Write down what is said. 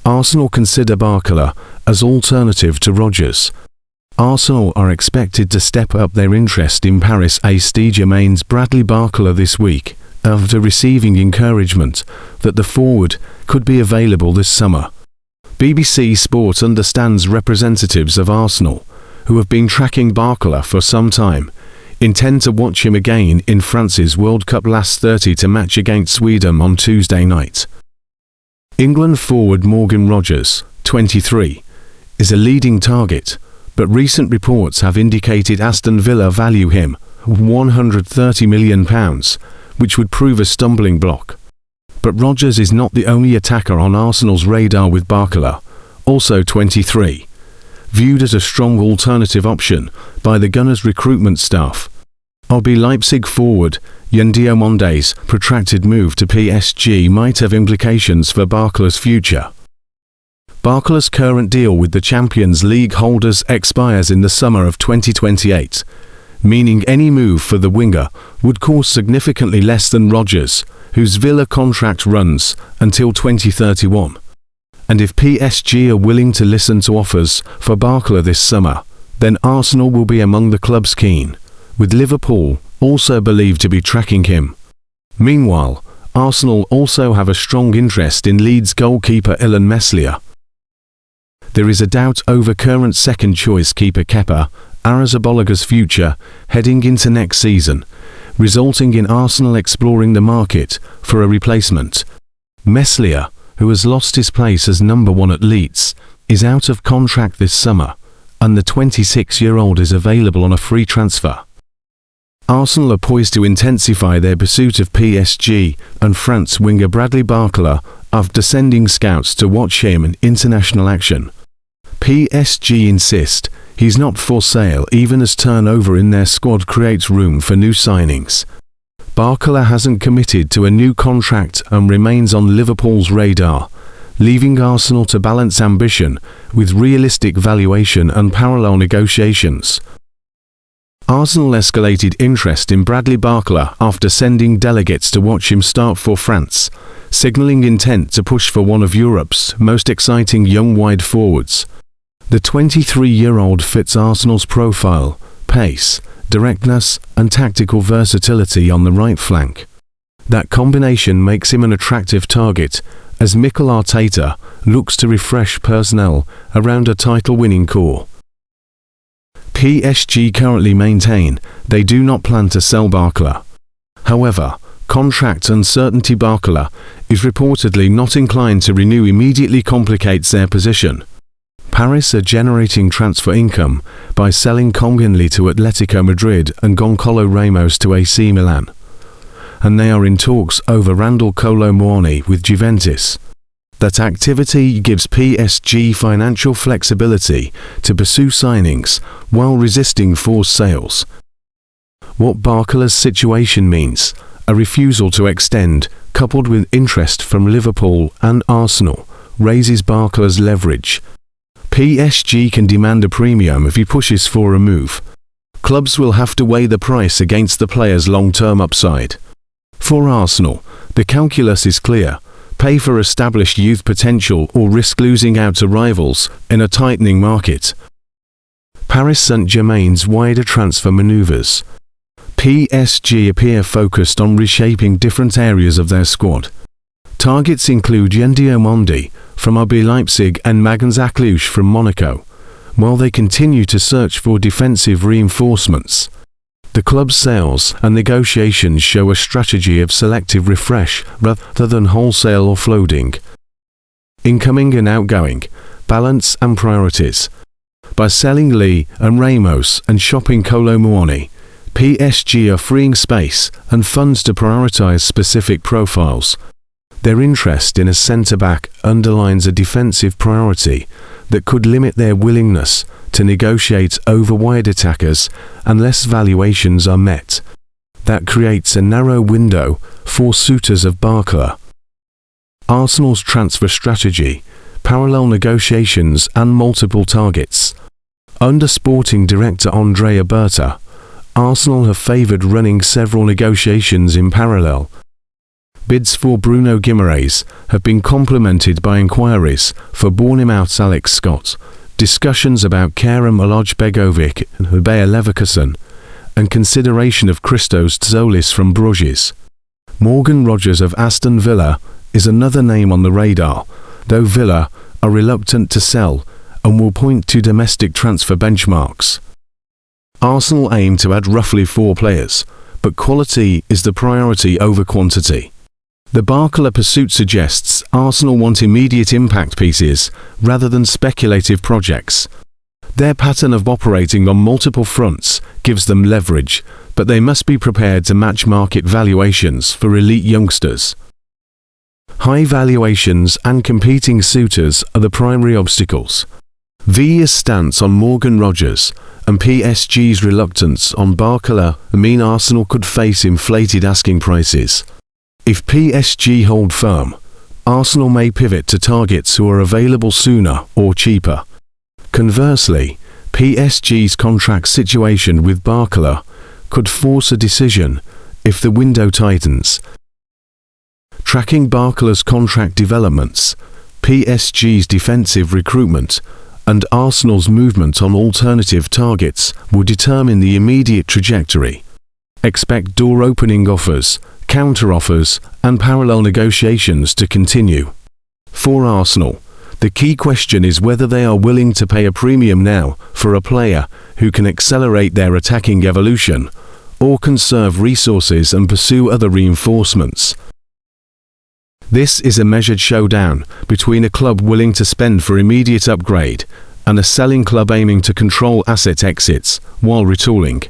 Arsenal consider Barcola as alternative to Rodgers. Arsenal are expected to step up their interest in Paris Saint-Germain's Bradley Barcola this week, after receiving encouragement that the forward could be available this summer. BBC Sport understands representatives of Arsenal, who have been tracking Barcola for some time, intend to watch him again in France's World Cup last 30 match against Sweden on Tuesday night. England forward Morgan Rogers, 23, is a leading target, but recent reports have indicated Aston Villa value him £130 million, which would prove a stumbling block. But Rogers is not the only attacker on Arsenal's radar, with Barcola, also 23, viewed as a strong alternative option by the Gunners' recruitment staff. RB Leipzig forward Yan Diomandé's protracted move to PSG might have implications for Barcola's future. Barcola's current deal with the Champions League holders expires in the summer of 2028, meaning any move for the winger would cost significantly less than Rodgers, whose Villa contract runs until 2031. And if PSG are willing to listen to offers for Barcola this summer, then Arsenal will be among the clubs keen, with Liverpool also believed to be tracking him. Meanwhile, Arsenal also have a strong interest in Leeds goalkeeper Illan Meslier. There is a doubt over current second-choice keeper Kepa Arrizabalaga's future heading into next season, resulting in Arsenal exploring the market for a replacement. Meslier, who has lost his place as number 1 at Leeds, is out of contract this summer, and the 26-year-old is available on a free transfer. Arsenal are poised to intensify their pursuit of PSG and France winger Bradley Barcola after sending scouts to watch him in international action. PSG insist he's not for sale, even as turnover in their squad creates room for new signings. Barcola hasn't committed to a new contract and remains on Liverpool's radar, leaving Arsenal to balance ambition with realistic valuation and parallel negotiations. Arsenal escalated interest in Bradley Barcola after sending delegates to watch him start for France, signalling intent to push for one of Europe's most exciting young wide forwards. The 23-year-old fits Arsenal's profile, pace, directness and tactical versatility on the right flank. That combination makes him an attractive target as Mikel Arteta looks to refresh personnel around a title-winning core. PSG currently maintain they do not plan to sell Barcola. However, contract uncertainty Barcola is reportedly not inclined to renew immediately complicates their position. Paris are generating transfer income by selling Konginli to Atletico Madrid and Goncalo Ramos to AC Milan. And they are in talks over Randal Kolo Muani with Juventus. That activity gives PSG financial flexibility to pursue signings while resisting forced sales. What Barcola's situation means, a refusal to extend, coupled with interest from Liverpool and Arsenal, raises Barcola's leverage. PSG can demand a premium if he pushes for a move. Clubs will have to weigh the price against the player's long-term upside. For Arsenal, the calculus is clear. Pay for established youth potential or risk losing out to rivals in a tightening market. Paris Saint-Germain's wider transfer maneuvers. PSG appear focused on reshaping different areas of their squad. Targets include Yan Diomandé from RB Leipzig and Magan Zaklouche from Monaco, while they continue to search for defensive reinforcements. The club's sales and negotiations show a strategy of selective refresh rather than wholesale offloading. Incoming and outgoing, balance and priorities. By selling Lee and Ramos and shopping Kolo Muani, PSG are freeing space and funds to prioritize specific profiles. Their interest in a centre-back underlines a defensive priority that could limit their willingness to negotiate over wide attackers unless valuations are met. That creates a narrow window for suitors of Barcola. Arsenal's transfer strategy, parallel negotiations and multiple targets. Under sporting director Andrea Berta, Arsenal have favoured running several negotiations in parallel. Bids for Bruno Guimaraes have been complemented by inquiries for Bournemouth's Alex Scott, discussions about Kerem Begovic and Bayer Leverkusen, and consideration of Christos Tzoulis from Bruges. Morgan Rogers of Aston Villa is another name on the radar, though Villa are reluctant to sell and will point to domestic transfer benchmarks. Arsenal aim to add roughly 4 players, but quality is the priority over quantity. The Barcola pursuit suggests Arsenal want immediate impact pieces rather than speculative projects. Their pattern of operating on multiple fronts gives them leverage, but they must be prepared to match market valuations for elite youngsters. High valuations and competing suitors are the primary obstacles. Villa's stance on Morgan Rogers and PSG's reluctance on Barcola mean Arsenal could face inflated asking prices. If PSG hold firm, Arsenal may pivot to targets who are available sooner or cheaper. Conversely, PSG's contract situation with Barcola could force a decision if the window tightens. Tracking Barcola's contract developments, PSG's defensive recruitment, and Arsenal's movement on alternative targets will determine the immediate trajectory. Expect door-opening offers, counter-offers, and parallel negotiations to continue. For Arsenal, the key question is whether they are willing to pay a premium now for a player who can accelerate their attacking evolution, or conserve resources and pursue other reinforcements. This is a measured showdown between a club willing to spend for immediate upgrade and a selling club aiming to control asset exits while retooling.